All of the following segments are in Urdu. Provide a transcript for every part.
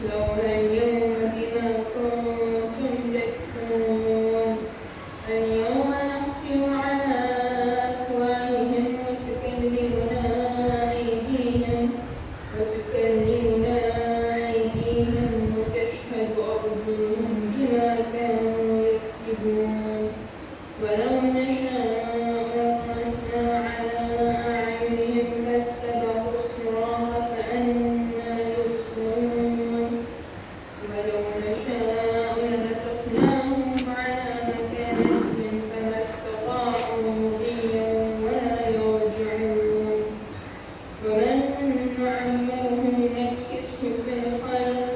اصلوها اليوم بما كنتم تكفرون اليوم نختم على أفواههم وتكلمنا أيديهم وتشهد أرجلهم بما كانوا يكسبون ولو نشاء لطمسنا على أعينهم فاستبقوا الصراط فأنى يبصرون ولو نشاء لمسخناهم على مكانتهم فما استطاعوا مضيا ولا يرجعون ومن نعمره نكسه في الخلق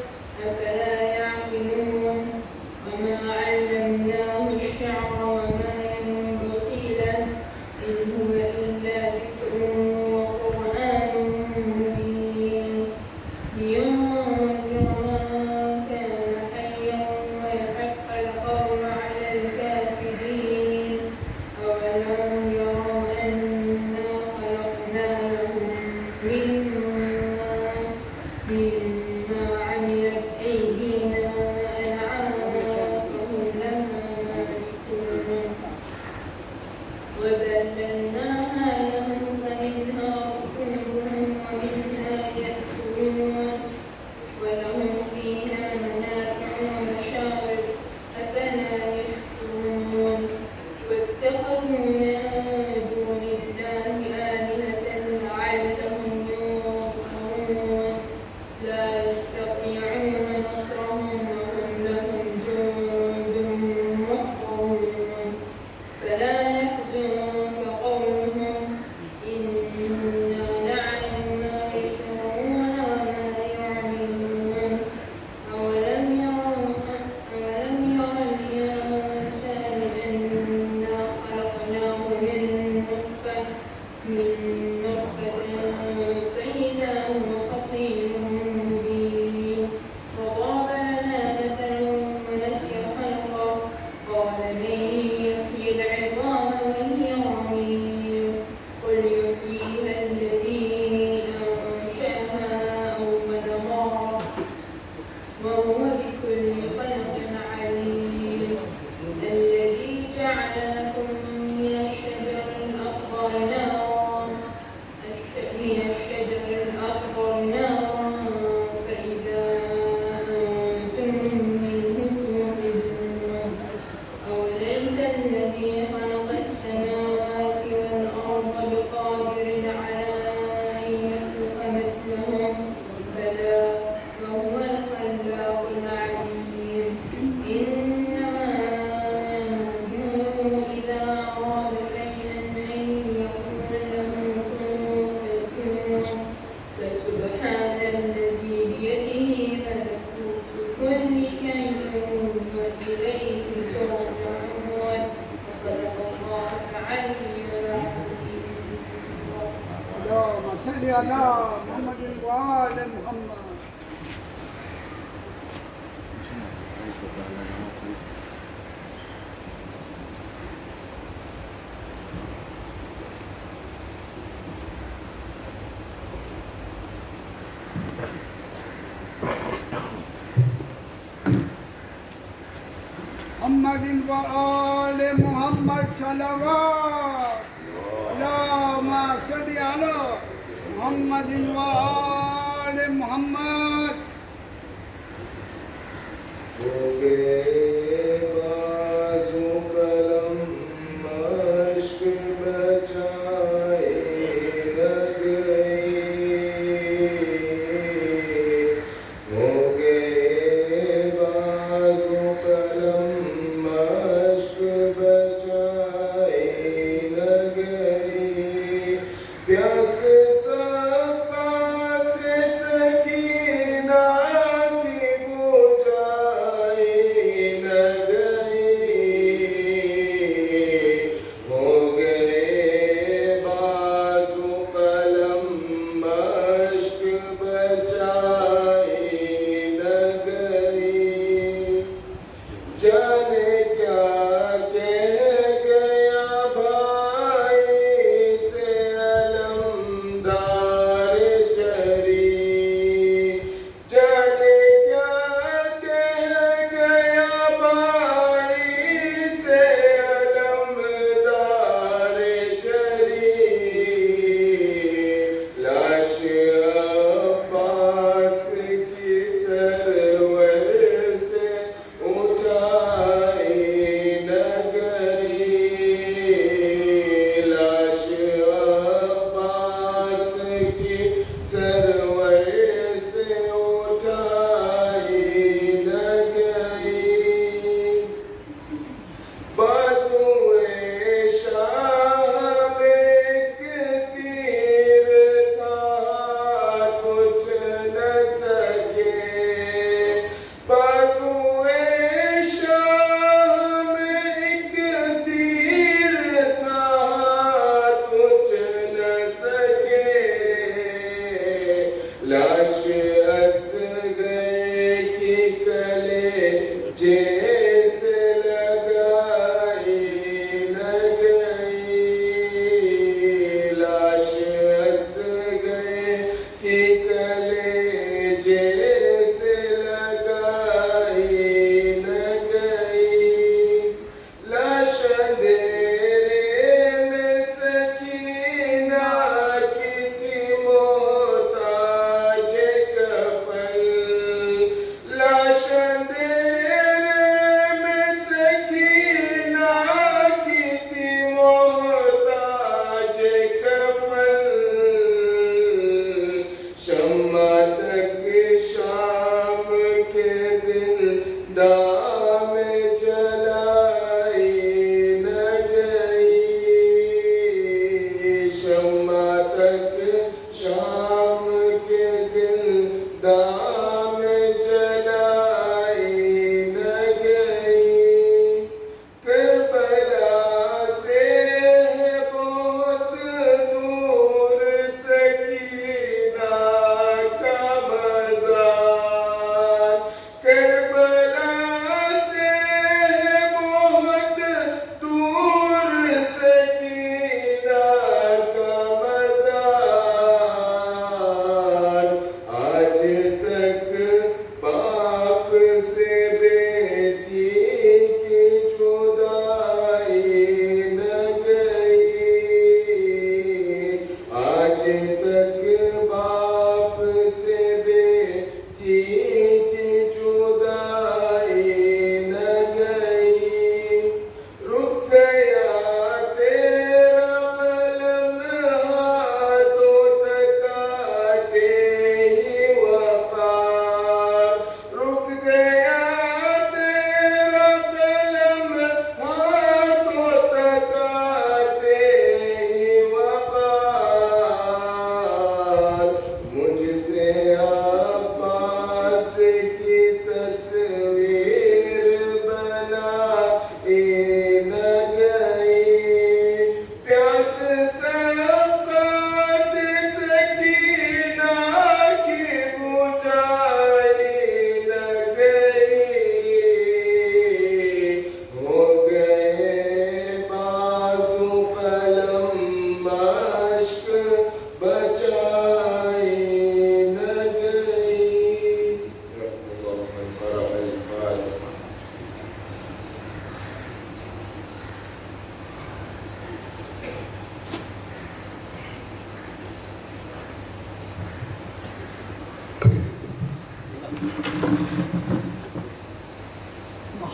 أفلا يعقلون وما علمناه الشعر وما ينبغي له إن هو إلا ذكر وقرآن مبين لينذر من كان حيا ويحق القول على الكافرين أولم يروا أنا خلقنا لهم مما عملت أيدينا أنعاما فهم لها مالكون وذللناها لهم فمنها ركوبهم ومنها يأكلون ولهم فيها منافع ومشارب أفلا يشكرون واتخذوا من دون الله آلهة لعلهم ينصرون لا يستطيعون نصرهم وهم لهم جند محضرون فلا يحزنك قولهم إنا نعلم ما يسرون وما يعلنون أولم ير الإنسان أنا خلقناه من نطفة فإذا هو خصيم مبين وضرب لنا مثلا ونسي خلقه قال من يحيي العظام وهي رميم قل يحييها الذي أنشأها أول مرة وهو بكل خلق عليم الذي جعل لكم من الشجر الأخضر نارا فإذا أنتم منه توقدون أوليس الذي خلق السماوات والأرض بقادر على أن يخلق مثلهم بلى وهو الخلاق العليم إنما أمره إذا أراد شيئا أن يقول له كن فيكون فسبحان الذي بيده ملكوت كل شيء وإليه ترجعون وصدق الله العلي العظيم اللهم صل على محمد وآل محمد. محمد وآل محمد صلوات اللهم صل على محمد وآل محمد.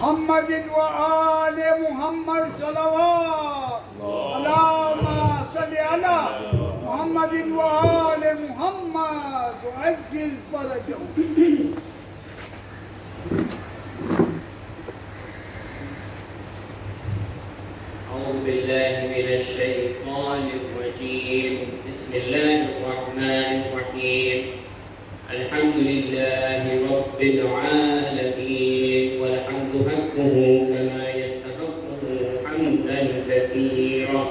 محمد وآل محمد صلوات اللهم صل على محمد وآل محمد وعجل فرجهم. أعوذ بالله من الشيطان الرجيم. بسم الله الرحمن الرحيم. الحمد لله رب العالمين والحمد حقه كما يستحقه حمدا كثيرا.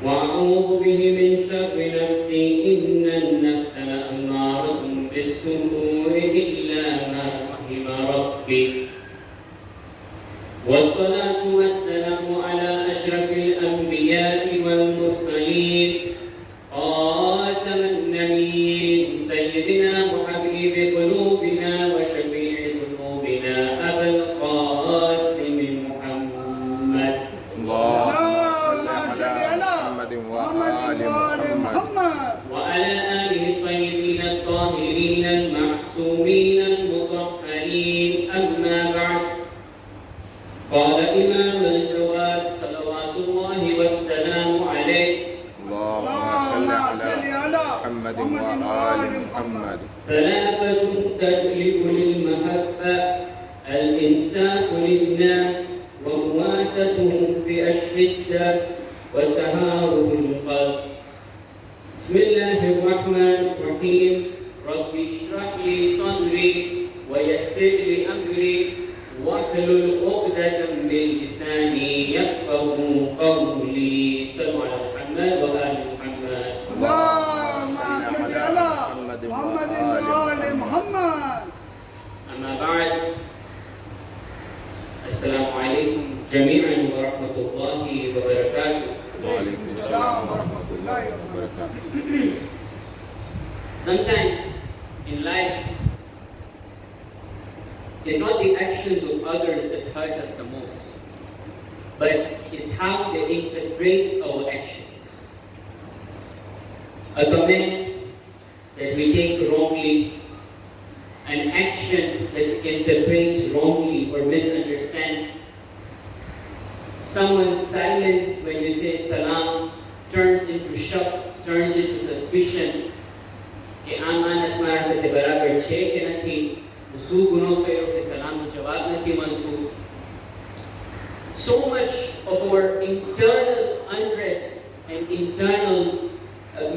وأعوذ به من شر نفسي إن النفس لأمارة بالسوء إلا ما رحم ربي. والصلاة والسلام على أشرف الأنبياء والمرسلين خاتم النبيين سيدنا وحبيب قلوبنا وشفيع ذنوبنا أبا القاسم محمد. اللهم صل على محمد وآل محمد وعلى آله الطيبين الطاهرين المعصومين المطهرين. أما بعد، قال إمام الجواد صلوات الله والسلام عليه: اللهم صل على محمد وآل محمد. ثلاثة تجلب للمحبة: الإنساف للناس ومواساتهم في الشدة وتهاره القلب. بسم الله الرحمن الرحيم. رب اشرح لي صدري ويسر لي أمري واحلل عقدة من لساني يفقهوا قولي. صلوا على محمد وآل محمد. اللهم صل على محمد وآل محمد. أما بعد، السلام عليكم جميعا ورحمة الله وبركاته. وعليكم السلام ورحمة الله وبركاته. Sometimes in life, it's not the actions of others that hurt us the most, but it's how they interpret our actions. A comment that we take wrongly, an action that we interpret wrongly or misunderstand. Someone's silence when you say salam turns into shock, turns into suspicion. کہ آمان اسمارا سے برابر چھے کہ نہ تھی سو گنوں پہ کہ سلام جواب نہ تھی ملتو. So much of our internal unrest and internal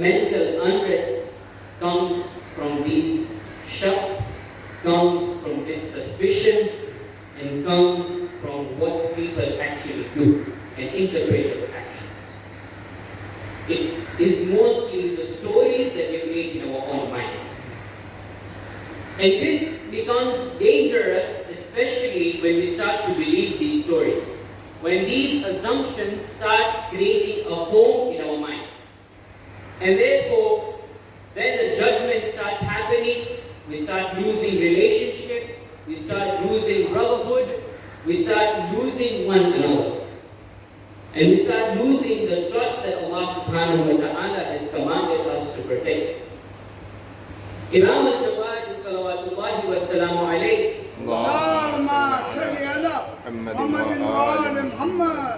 mental unrest comes from this shock, comes from this suspicion, and comes from what people actually do and interpret our actions. It is mostly the stories that we create in our own minds. And this becomes dangerous, especially when we start to believe these stories. When these assumptions start creating a home in our mind. And therefore, when the judgment starts happening, we start losing relationships, we start losing brotherhood, we start losing one another. And we start losing the trust that Allah subhanahu wa ta'ala has commanded us to protect. Imam al-Jawad salawatullahi wa salamu alayhi, اللهم صل على محمد وآل محمد.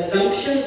assumptions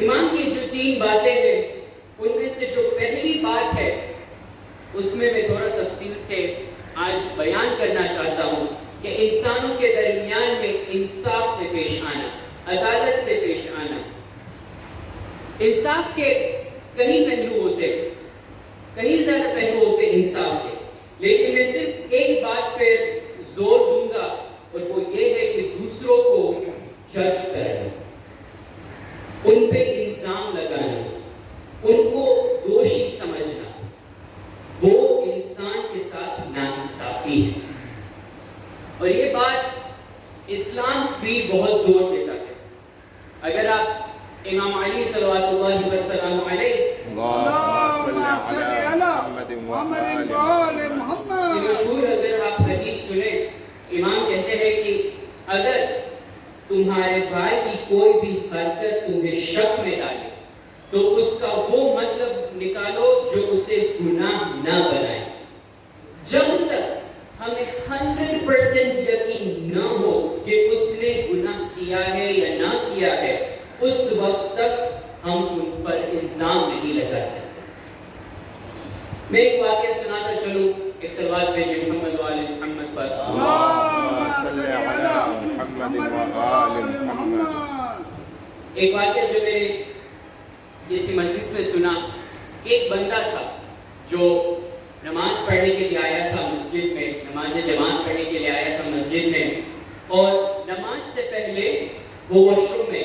امام کی جو 3 باتیں ہیں ان میں سے جو پہلی بات ہے اس میں تھوڑا تفصیل سے آج بیان کرنا چاہتا ہوں کہ انسانوں کے درمیان میں انصاف سے پیش آنا، عدالت سے پیش آنا۔ انصاف کے کئی پہلو ہوتے ہیں، کئی زیادہ پہلو ہوتے ہیں انصاف کے، لیکن میں صرف ایک بات پہ زور دوں گا اور وہ یہ ہے کہ دوسروں کو جج کرنا، ان پہ الزام لگانا، ان کو دوشی سمجھنا، وہ انسان کے ساتھ ناانصافی ہے۔ اور یہ بات اسلام بھی بہت زور دیتا ہے۔ اگر آپ امام علی صلوات اللہ وسلم علیہ مشہور اگر آپ حدیث سنیں، امام کہتے ہیں کہ اگر تمہارے بھائی کی کوئی بھی حرکت تمہیں شک میں ڈالے تو اس کا وہ مطلب نکالو جو اسے گناہ نہ بنائے۔ جب تک ہمیں 100% یقین نہ ہو کہ اس نے گناہ کیا ہے یا نہ کیا ہے، اس وقت تک ہم ان پر الزام نہیں لگا سکتے۔ میں ایک واقعہ سناتا چلوں، ایک صلوات بھیجیں محمد و آل محمد پر۔ ایک واقعہ جو میں نے اسی مجلس میں سنا، ایک بندہ تھا جو نماز پڑھنے کے لیے آیا تھا مسجد میں، نماز جماعت پڑھنے کے لیے آیا تھا مسجد میں، اور نماز سے پہلے وہ واش روم میں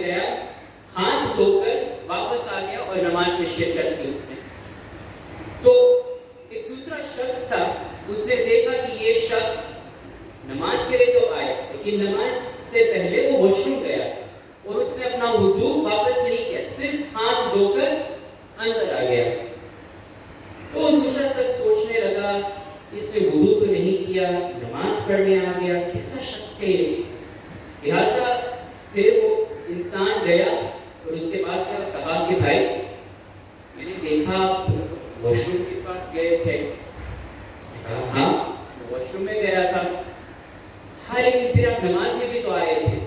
گیا، ہاتھ دھو کر واپس آ گیا اور نماز میں شرکت کی اس نے۔ تو ایک دوسرا شخص تھا، اس نے دیکھا کہ یہ شخص نماز کے لیے تو آیا لیکن نماز سے پہلے وہ واش روم گیا اور اس نے اپنا وضو واپس نہیں کیا، صرف ہاتھ دھو کر اندر آ گیا۔ تو دوسرا شخص سوچنے لگا اس نے وضو تو نہیں کیا، نماز پڑھنے آ گیا، کیسا شخص ہے؟ لہٰذا پھر وہ انسان گیا اور اس کے پاس کہا کہ بھائی میں نے دیکھا واش روم کے پاس گئے تھے۔ اس نے کہا ہاں واش روم میں گیا تھا۔ ہاں لیکن پھر آپ نماز میں بھی تو آئے تھے۔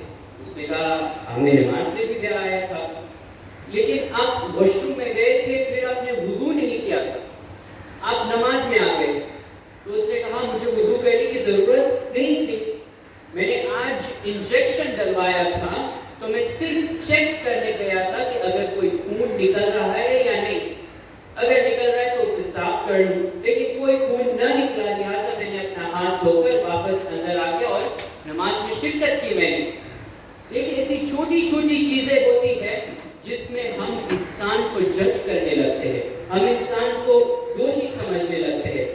اس نے کہا ہم نے نماز میں بھی آیا تھا، لیکن آپ واش روم میں گئے تھے، پھر آپ نے وضو نہیں کیا تھا، آپ نماز میں آ گئے۔ تو اس نے کہا مجھے وضو کرنے کی ضرورت نہیں تھی، میں نے آج انجیکشن ڈلوایا تھا تو میں صرف چیک کرنے گیا تھا کہ اگر کوئی خون نکل رہا ہے یا نہیں، اگر نکل رہا ہے تو اسے صاف کر لوں، لیکن کوئی خون نہ نکلا، لہٰذا میں نے اپنا ہاتھ دھو کر واپس اندر آ گیا اور نماز میں شرکت کی میں نے۔ لیکن ایسی چھوٹی چھوٹی چیزیں ہوتی ہیں جس میں ہم انسان کو جج کرنے لگتے ہیں، ہم انسان کو دوشی سمجھنے لگتے ہیں،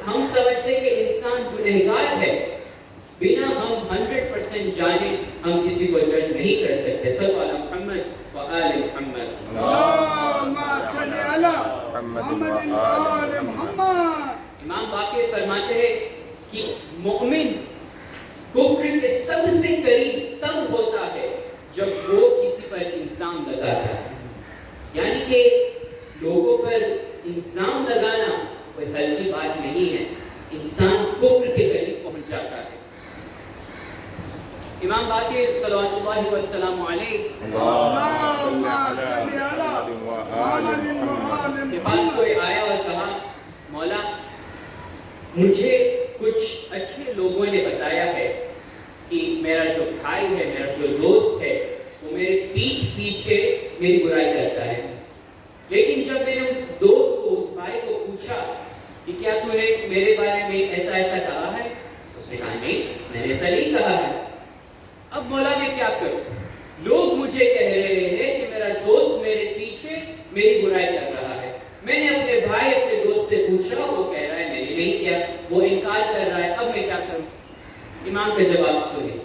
ہم سمجھتے ہیں کہ انسان گنہگار ہے، بنا ہم 100% جانے ہم کسی کو جج نہیں کر سکتے۔ صلی اللہ محمد و آل محمد۔ امام باقر فرماتے ہیں کہ مومن کفر کے سب سے قریب تب ہوتا ہے جب وہ کسی پر الزام لگاتا ہے، یعنی کہ لوگوں پر الزام لگانا کوئی ہلکی بات نہیں ہے، انسان کفر کے قریب پہنچ جاتا ہے۔ امام باقر صلوات اللہ وسلم علیہ کے پاس کوئی آیا اور کہا مولا مجھے کچھ اچھے لوگوں نے بتایا ہے کہ میرا جو بھائی ہے، میرا جو دوست ہے، وہ میرے پیٹھ پیچھے میری برائی کرتا ہے، لیکن جب میں نے اس دوست کو، اس بھائی کو پوچھا کہ کیا تو نے میرے بارے میں ایسا ایسا کہا ہے، اس نے کہا نہیں میں نے ایسا نہیں کہا ہے۔ اب مولا میں کیا کروں؟ لوگ مجھے کہہ رہے ہیں کہ میرا دوست میرے پیچھے میری برائی کر رہا ہے، میں نے اپنے بھائی اپنے دوست سے پوچھا، وہ کہہ رہا ہے میں نے نہیں کیا، وہ انکار کر رہا ہے، اب میں کیا کروں؟ امام کا جواب سنیں۔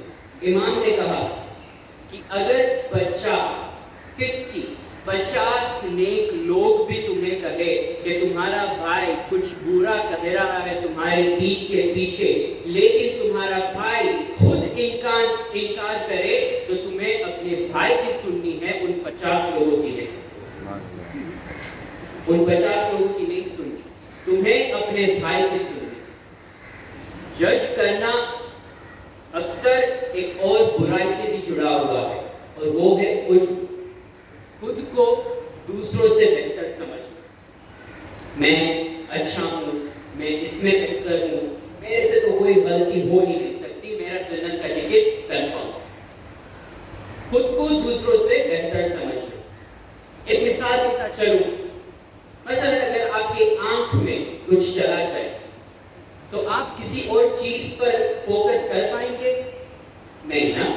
امام نے کہا کہ اگر 50 نیک لوگ بھی تمہیں کہے کہ تمہارا بھائی کچھ برا کہہ رہا ہے تمہارے پیٹھ کے پیچھے، لیکن تمہارا بھائی خود انکار کرے، تو تمہیں اپنے بھائی کی سننی ہے، ان 50 لوگوں کی نہیں، ان 50 لوگوں کی نہیں سننی، تمہیں اپنے بھائی کی سننی۔ جج کرنا اکثر ایک اور برائی سے بھی جڑا ہوا ہے، اور وہ ہے عجب، خود کو دوسروں سے بہتر سمجھنا۔ میں اچھا ہوں، میں اس میں بہتر ہوں، میرے سے تو کوئی غلطی ہو ہی نہیں سکتی، میرا جنت کا ٹکٹ کنفرم۔ خود کو دوسروں سے بہتر سمجھنا۔ ایک مثال دیتا چلوں، مثلا اگر آپ کی آنکھ میں کچھ چلا جائے تو آپ کسی اور چیز پر فوکس کر پائیں گے؟ نہیں نا۔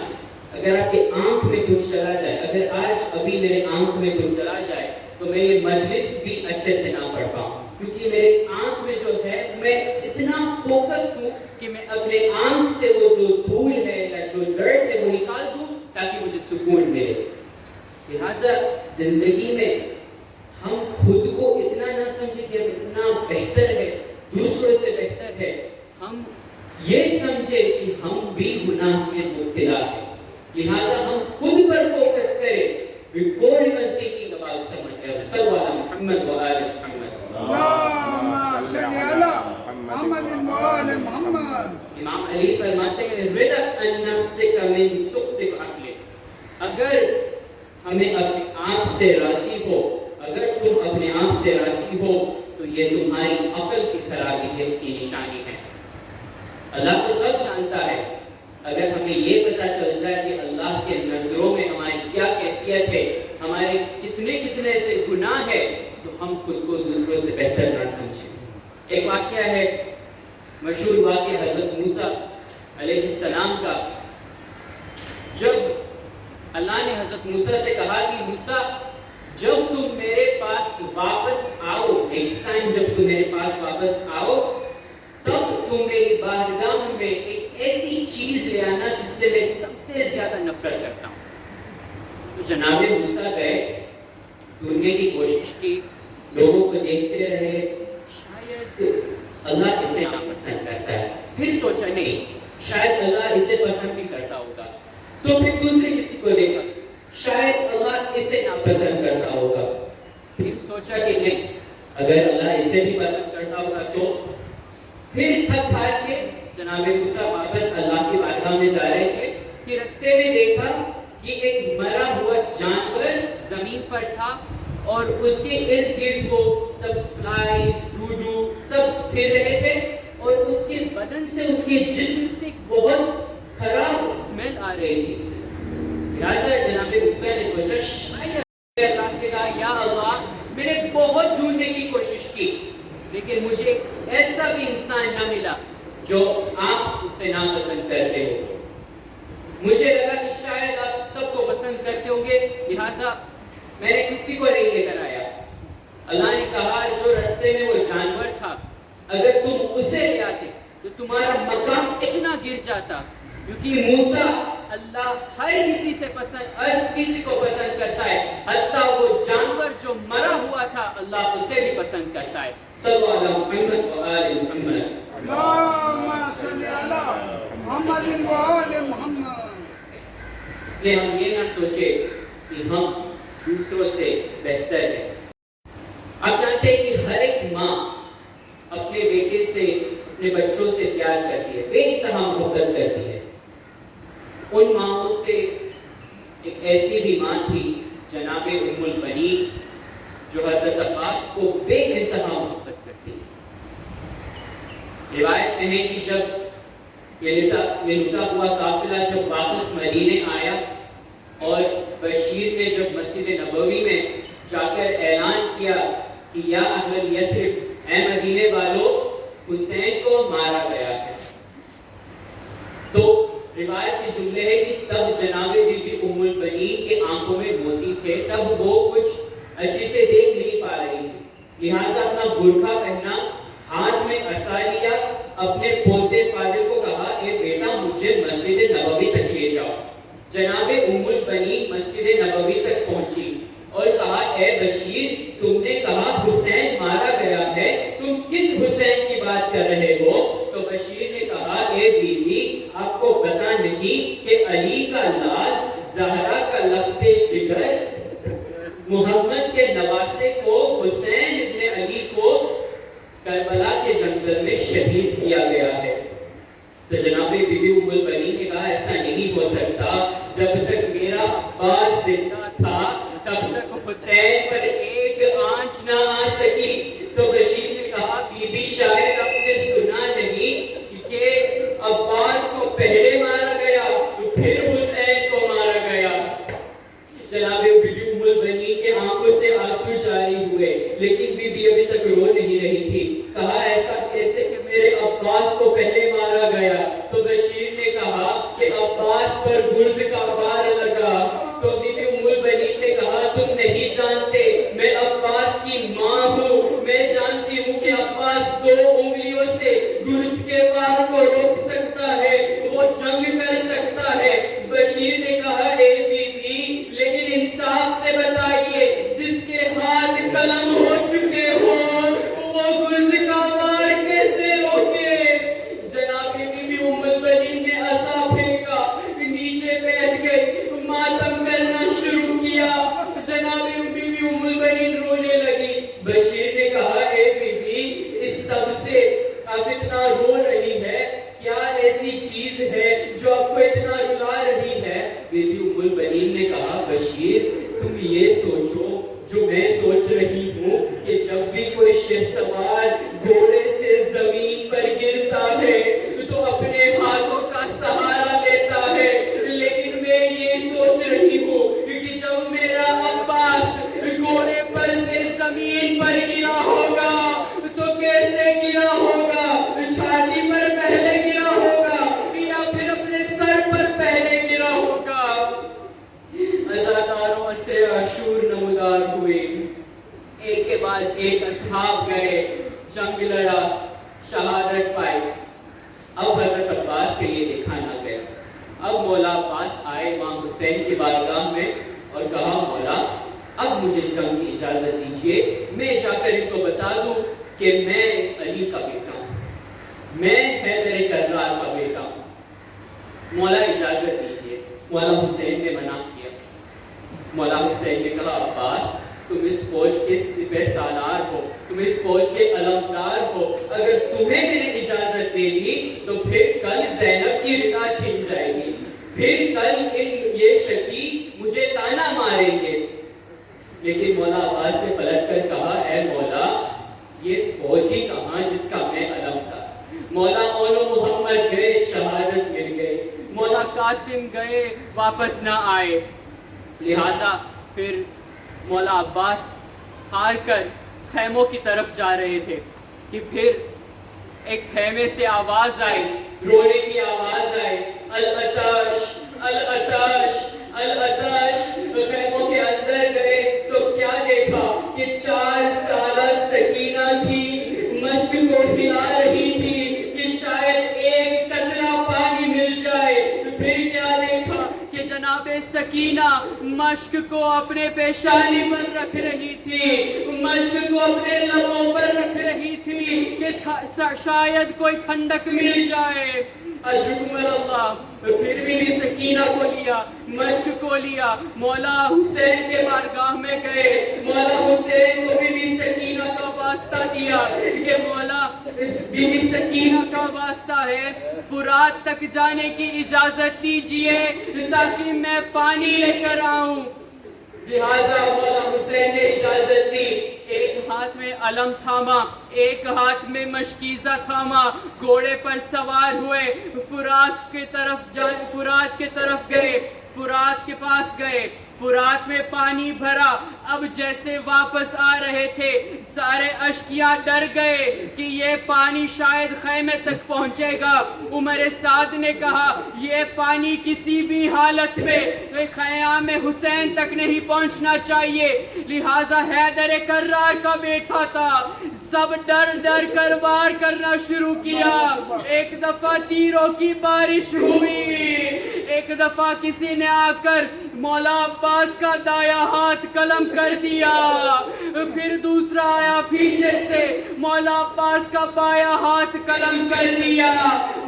اگر آپ کی آنکھ میں کچھ چلا جائے، اگر آج ابھی میرے آنکھ میں کچھ چلا جائے تو میں یہ مجلس بھی اچھے سے نہ پڑھ پاؤں، کیونکہ میرے آنکھ میں جو ہے میں اتنا فوکس ہوں کہ میں اپنے آنکھ سے وہ جو دھول ہے یا جو ڈرٹ ہے وہ نکال دوں تاکہ مجھے سکون ملے۔ لہٰذا زندگی میں ہم خود کو اتنا نہ سمجھیں کہ ہم اتنا بہتر ہے، دوسروں سے بہتر ہے، ہم یہ سمجھے کہ ہم بھی گناہ میں مبتلا ہیں۔ لہٰذا ہم خود پر فوکس کریں before even thinking about someone else۔ صلی اللہ علیہ محمد و آل محمد۔ اللهم صل على محمد وآل محمد۔ امام علی فرماتے ہیں رضا عن نفسک من سخط عقلک، اگر ہمیں اپنے آپ سے راضی ہو، اگر تم اپنے آپ سے راضی ہو تو یہ تمہاری عقل کی خرابی کی نشانی ہے۔ اللہ تو سب جانتا ہے، اگر ہمیں یہ پتہ چل جائے کہ اللہ کے نظروں میں ہماری کیا کیفیت ہے، ہمارے کتنے سے گناہ ہے، تو ہم خود کو دوسروں سے بہتر نہ سمجھیں۔ ایک واقعہ ہے، مشہور واقعہ حضرت موسیٰ علیہ السلام کا، جب اللہ نے حضرت موسیٰ سے کہا کہ موسیٰ جب تم میرے پاس واپس آؤ، نیکسٹ ٹائم جب تم میرے پاس واپس آؤ تب تم میری بارگاہ میں ایک ایسی چیز لے آنا جس سے میں سب سے زیادہ نفرت کرتا ہوں۔ تو جناب موسیٰ گئے، ڈھونڈنے کی کوشش کی، لوگوں کو دیکھتے رہے، شاید اللہ اسے ناپسند کرتا ہے، پھر سوچا نہیں شاید اللہ اسے پسند بھی کرتا ہوگا، تو پھر دوسرے کسی کو دیکھا، شاید اللہ اسے ناپسند کرتا ہوگا، پھر سوچا کہ نہیں اگر اللہ اسے بھی پسند کرتا ہوگا تو پھر تھک ہار کے جناب موسیٰ واپس اللہ کی بارگاہ میں جا رہے تھے کہ رستے میں دیکھا کہ ایک مرا ہوا جانور زمین پر تھا اور اس کے ارد گرد کو سب فلائز، ڈوڈو سب پھر رہے تھے اور اس کے بدن سے، اس کے جسم سے بہت خراب اسمیل آ رہی تھی۔ لہٰذا جناب موسیٰ نے سوچا شاید اللہ سے کہا یا اللہ میں نے بہت ڈھونڈنے کی کوشش کی لیکن مجھے ایسا بھی انسان نہ ملا جو آپ اسے ناپسند کرتے ہو، مجھے لگا کہ شاید آپ سب کو پسند کرتے ہوں گے، لہٰذا میں نے کسی کو نہیں لے کر آیا۔ اللہ نے کہا جو رستے میں وہ جانور تھا اگر تم اسے لے آتے تو تمہارا مقام اتنا گر جاتا، کیونکہ موسیٰ اللہ ہر کسی کو پسند کرتا ہے، حتیٰ وہ جانور جو مرا ہوا تھا اللہ اسے بھی پسند کرتا ہے۔ صلی اللہ علیہ محمد و آل محمد۔ اللهم صل على محمد وآل محمد۔ اس لیے ہم یہ نہ سوچے کہ ہم دوسروں سے بہتر ہیں۔ آپ جانتے ہیں کہ ہر ایک ماں اپنے بیٹے سے، اپنے بچوں سے پیار کرتی ہے، بے انتہا محبت کرتی ہے۔ ان ماؤں سے ایک ایسی بھی ماں تھی جناب ام البنین جو حضرت عباس کو بے انتہا محبت کرتی ہے۔ روایت میں ہے کہ جب یہ لٹا ہوا قافلہ جب واپس مدینے آیا اور بشیر نے جب مسجد نبوی میں جا کر اعلان کیا کہ یا اہل یثرب، اے مدینے والو حسین کو مارا گیا ہے، تو روایت کے جملے ہے کہ تب جناب بی بی ام البنین کے آنکھوں میں موتی تھے، تب وہ کچھ اچھے سے دیکھ نہیں پا رہی تھی، لہٰذا اپنا برقع پہنا، ہاتھ میں عصا لیا، اپنے پوتے فاضل کو کہا اے بیٹا مجھے مسجد نبوی تک لے جاؤ۔ جناب ام البنین مسجد نبوی تک پہنچی اور کہا اے بشیر تم نے کہا حسین مارا گیا ہے، تم کس حسین کی بات کر رہے ہو؟ تو بشیر نے کہا اے بیوی آپ کو پتا نہیں کہ علی کا لال، زہرا کا لخت جگر، محمد کے نواسے کو، حسین ابن علی کو کربلا کے جنگل میں شہید کیا گیا ہے۔ تو جناب بی بی ام البنین نے کہا ایسا نہیں ہو سکتا، جب تک میرا عباس زندہ تھا تب تک حسین پر ایک آنچ نہ آ سکی. تو بشیر نے کہا بی بی شاید آپ نے سنا نہیں کہ عباس کو پہلے مارا گیا پھر حسین کو مارا گیا. جناب بی بی ام البنین کے آنکھوں سے آنسو جاری ہوئے لیکن بی بی ابھی تک رو نہیں رہی تھی. کہا ایسا کیسے کہ میرے عباس کو پہلے مارا گیا؟ تو بشیر نے کہا کہ عباس پر گرز کا وار لگا. تو بی بی ام البنین نے کہا تم نہیں جانتے میں عباس کی ماں ہوں, میں جانتی ہوں کہ عباس 2 انگلیوں سے گرز کے وار کو روک سکتا ہے, وہ جنگ کر سکتا ہے. بشیر نے کہا اے بی بی لیکن انصاف سے بتائیے جس کے ہاتھ قلم ہو چکے ہو وہ گرز کا وار کیسے روکے؟ جناب بی بی ام البنین نے عصا پھینکا, نیچے بیٹھ گئی, ماتم کرنا شروع کیا. جناب بی بی ام البنین رونے لگی. بشیر نے کہا اے بی بی اس سب سے اب اتنا رو رہی ہے, کیا ایسی چیز ہے جو آپ کو اتنا رلا رہی ہے؟ بی بی ام البنین نے کہا بشیر تم یہ سوچو جو میں سوچ رہی ہوں کہ جب بھی کوئی شہسوار گھوڑے سے زمین پر گرتا ہے تو اپنے ہاتھوں کا سہارا لیتا ہے, لیکن میں یہ سوچ رہی ہوں کہ جب میرا عباس گھوڑے پر سے زمین پر گرا ہوگا تو کیسے گرا ہوگا؟ چھاتی پر پہلے گرا ہوگا یا پھر اپنے سر پر پہلے گرا ہوگا؟ عزاداروں سے عاشور نمودار ہوئے, ایک کے بعد ایک اصحاب گئے, جنگ لڑا, شہادت پائی. اب حضرت عباس سے یہ دیکھا نہ گیا. اب مولا عباس آئے امام حسین کی بارگاہ میں اور کہا مولا اب مجھے جنگ کی اجازت دیجیے, میں جا کر ان کو بتا دوں کہ میں علی کا بیٹا ہوں, میں حیدر کرار کا بیٹا ہوں, مولا اجازت دیجیے. مولا حسین نے منع کیا. مولا حسین نے کہا عباس تم اس فوج کے سپہ سالار ہو, تم اس فوج کے علمدار ہو, اگر تمہیں میں نے اجازت دے دی تو پھر کل زینب کی رضا چھن جائے گی, پھر کل یہ شکی مجھے تانا ماریں گے. لیکن مولا عباس نے پلٹ کر کہا اے مولا یہ فوجی کہاں جس کا میں علم تھا. مولا اولو محمد گئے, شہادت مل گئی. مولا قاسم گئے, واپس نہ آئے. لہٰذا پھر مولا عباس ہار کر خیموں کی طرف جا رہے تھے کہ پھر ایک خیمے سے آواز آئی, رونے کی آواز آئی, العطش العطش العطش. خیموں کے اندر گئے تو کیا دیکھا کہ 4 سالہ سکینہ تھی, مشک کو ہلا رہی تھی کہ شاید ایک قطرہ پانی مل جائے. پھر کیا دیکھا کہ جناب سکینہ مشک کو اپنے پیشانی پر رکھ رہی تھی, مشک کو اپنے لبوں پر رکھ رہی تھی کہ شاید کوئی ٹھنڈک مل جائے. اجمل اللہ. پھر بھی سکینہ کو لیا, مشک کو لیا, مولا حسین کے بارگاہ میں گئے. مولا حسین کو بھی سکینہ کا واسطہ دیا کہ مولا بی بی سکینہ کا واسطہ ہے, فرات تک جانے کی اجازت دیجیے تاکہ میں پانی لے کر آؤں. لہٰذا مولا حسین نے اجازت دی. ایک ہاتھ میں علم تھاما, ایک ہاتھ میں مشکیزہ تھاما, گھوڑے پر سوار ہوئے, فرات کے طرف گئے, فرات کے پاس گئے, فرات میں پانی بھرا. اب جیسے واپس آ رہے تھے سارے اشقیاء ڈر گئے کہ یہ پانی شاید خیمے تک پہنچے گا. عمر سعد نے کہا یہ پانی کسی بھی حالت میں خیام حسین تک نہیں پہنچنا چاہیے. لہٰذا حیدر کرار کا بیٹا تھا, سب ڈر ڈر کر وار کرنا شروع کیا. ایک دفعہ تیروں کی بارش ہوئی, ایک دفعہ کسی نے آ کر مولا عباس کا دایاں ہاتھ قلم کر دیا, پھر دوسرا آیا پیچھے سے, مولا عباس کا بایاں ہاتھ قلم کر دیا.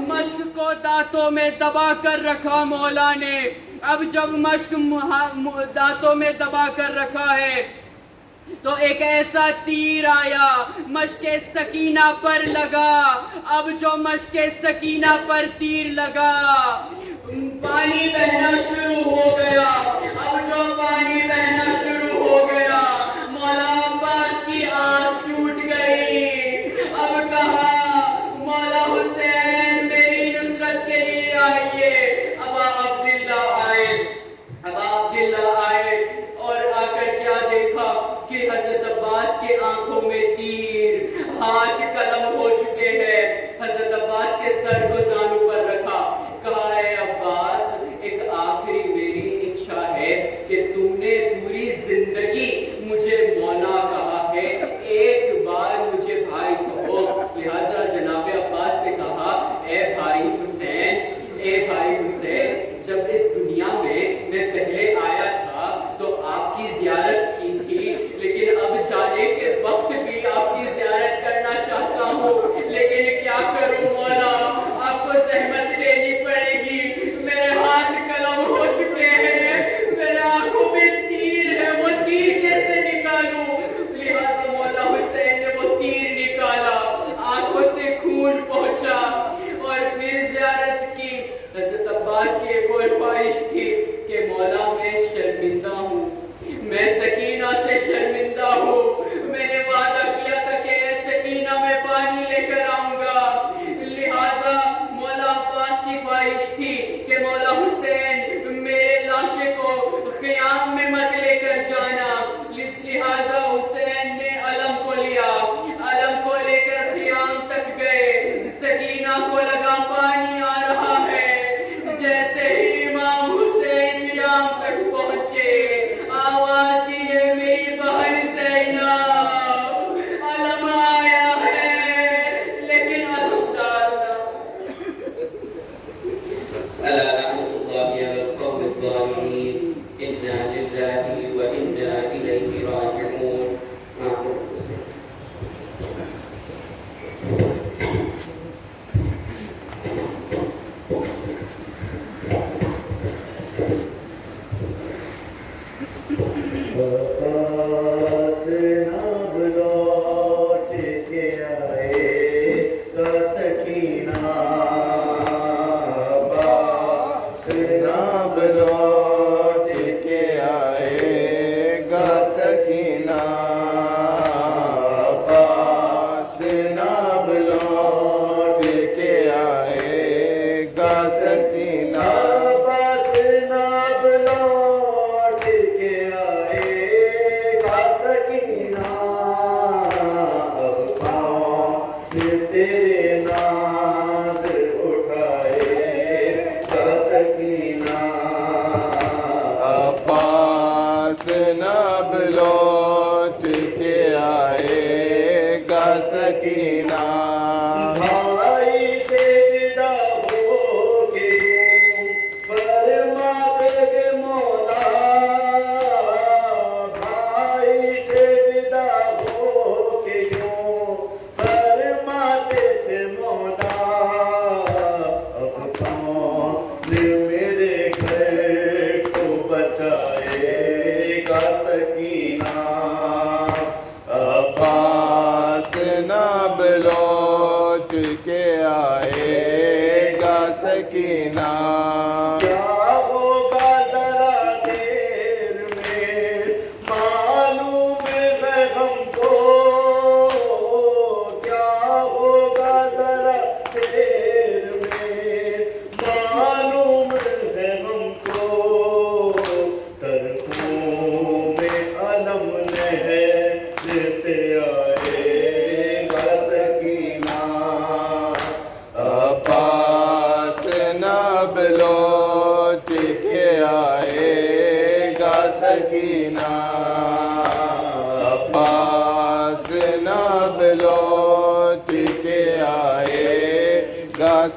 مشک کو دانتوں میں دبا کر رکھا مولا نے. اب جب مشک دانتوں میں دبا کر رکھا ہے تو ایک ایسا تیر آیا, مشک سکینہ پر لگا. اب جو مشک سکینہ پر تیر لگا پانی بہنا شروع ہو گیا. اب جو تو پانی بہنا شروع ہو گیا. مولا عباس کی آس ٹوٹ گئی. اب کہا مولا حسین میری نصرت کے لیے آئیے. ابا عبداللہ آئے اور آ کر کیا دیکھا کہ حضرت عباس کے آنکھوں میں تیر، ہاتھ قلم ہو چکے ہیں. حضرت عباس کے سر کو زانو پر رکھا. کہا اے عباس، ایک آخری میری اچھا ہے کہ تم نے پوری زندگی مجھے مولا کہا ہے، ایک بار مجھے بھائی کہو. لہٰذا جناب عباس نے کہا اے بھائی حسین، جب اس دنیا میں پہلے آیا تھا تو آپ کی زیارت کی تھی، لیکن اب جانے کے وقت بھی آپ کی زیارت کرنا چاہتا ہوں. لیکن کیا کروں مولا، آپ کو زحمت لینی پڑے گی. میرے ہاتھ قلم ہو چکے ہیں، میرے آنکھوں میں تیر ہے، وہ تیر کیسے نکالوں؟ لہٰذا مولا حسین نے وہ تیر نکالا، آنکھوں سے خون پہنچا اور پھر زیارت کی. حضرت عباس کی ایک اور خواہش تھی کہ مولا میں شرمندہ ہوں، میں سکینہ سے شرمندہ ہوں. میں نے وعدہ کیا تھا کہ اے سکینہ میں پانی لے کر آؤں گا. لہٰذا مولا عباس کی خواہش تھی کہ مولا حسین میرے لاشے کو خیام میں مت لے کر جانا. لہٰذا حسین نے علم کو لیا، علم کو لے کر خیام تک گئے. سکینہ کو لگا پانی آ رہا ہے. جیسے ہی امام حسین خیام تک پہنچے، آواز دی ہے میری بہن زینب، علم آیا ہے لیکن علم ڈالنا. الا رحمۃ اللہ علی القوم الظالمین. انا للہ و انا الیہ راجعون.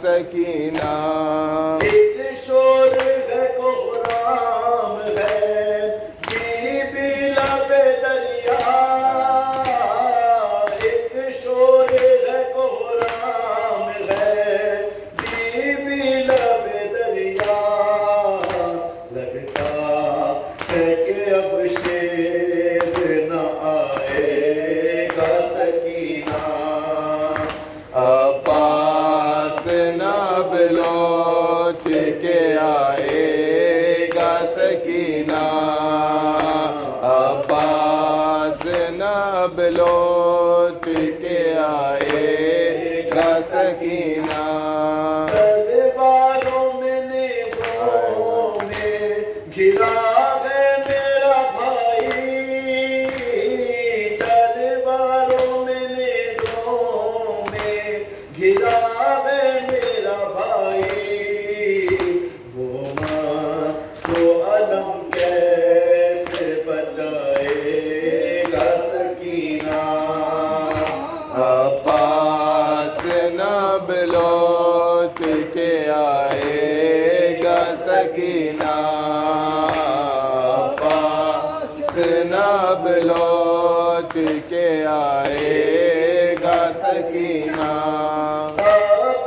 سکینہ ایک شور ہے کوہرام ہے بی بی لب دریا ایک شور ہے کوہرام ہے بی بی لب دریا لگتا ہے کہ اب شیر نہ آئے گا سکینہ لوٹ کے آئے گا سکینہ سکینہ تلواروں میں نیزوں میں گھرا ہے میرا بھائی تلواروں میں نیزوں میں گھرا ہے میرا بھائی وہ ماں کو علم کیسے بچائے گا سکینہ پاس نہ بلوٹ کے آئے گا سکینہ پاس نہ بلوٹ کے آئے گا سکینہ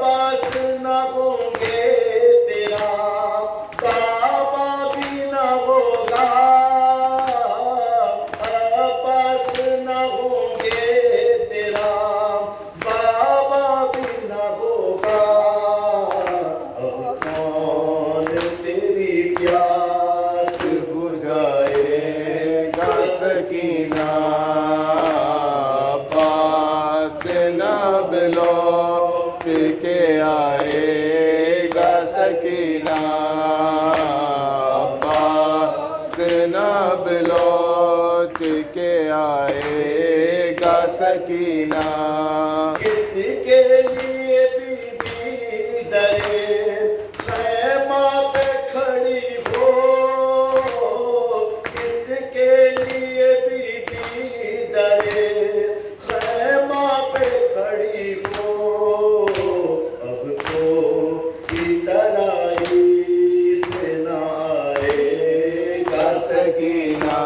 پاس نہ ہوں گے تیرا بابا بھی نہ ہوگا پاس نہ ہوں گے تیرا بابا بھی نہ ہوگا اب کون تیری پیاس بجھائے گا سکینہ پاس نہ بلوٹ کے آئے گا سکینہ پاس نہ بلوٹ کے آئے گا سکینہ کس کے لیے بی بی درے خیمہ پہ کھڑی ہو کس کے لیے بی بی درے خیمہ پہ کھڑی ہو اب تو اترائی سے نہ آئے گا سکینہ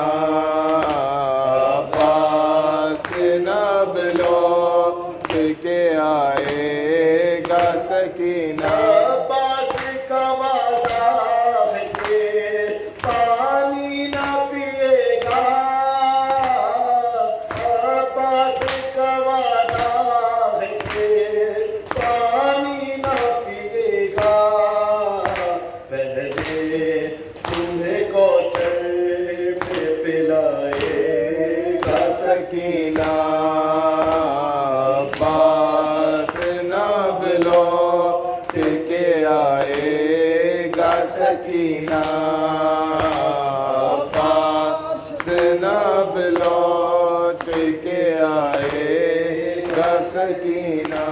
پاس نہ بلوٹ کے آئے گا سکینہ عباس کا وعدہ ہے کہ پانی نہ پیے گا عباس کا وعدہ ہے کہ پانی نہ پیے گا پہلے تمہیں کوثر پہ پلائے گا سکینہ پاس نہ بلوٹ کے آئے گا سکینہ پاس نہ بلوٹ کے آئے گا سکینہ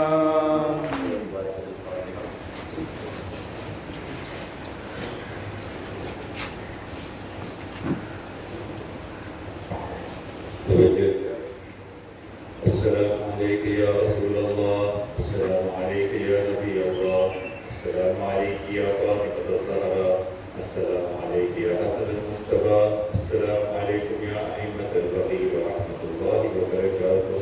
السلام عليك يا رسول الله السلام عليك يا نبي الله السلام عليك يا فاطمة الزهراء السلام عليك يا حسن المصطفى السلام عليكم يا أئمة البغي ورحمة الله وبركاته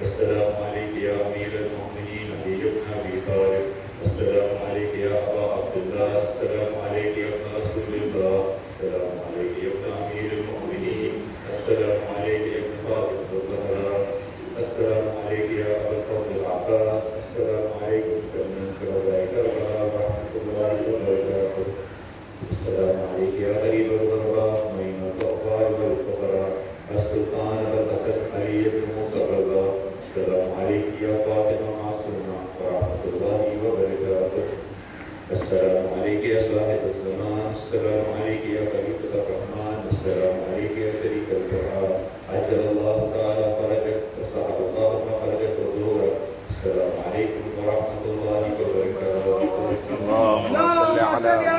السلام عليك يا أمير المؤمنين علي بن أبي طالب السلام عليك يا أبا عبد الله السلام عليك يا ابن رسول الله السلام عليك يا ابن أمير المؤمنين السلام عليك يا ابن فاطمة الزهراء السلام عليك يا أبا الفضل العباس السلام عليكم جميعا شهداء كربلاء ورحمة الله وبركاته السلام عليك يا غريب الغرباء معين الضعفاء والفقراء السلطان الحسن علي بن مصطفى السلام عليك يا فاطمة معصومة ورحمة الله وبركاته السلام عليك يا صاحب الزمان السلام عليك يا خليفة الرحمن السلام عليك يا شريك الدعاء عجل الله تعالى فرجك وسعد الله مخرجك وظهورك السلام عليكم ورحمة الله وبركاته اللهم صل على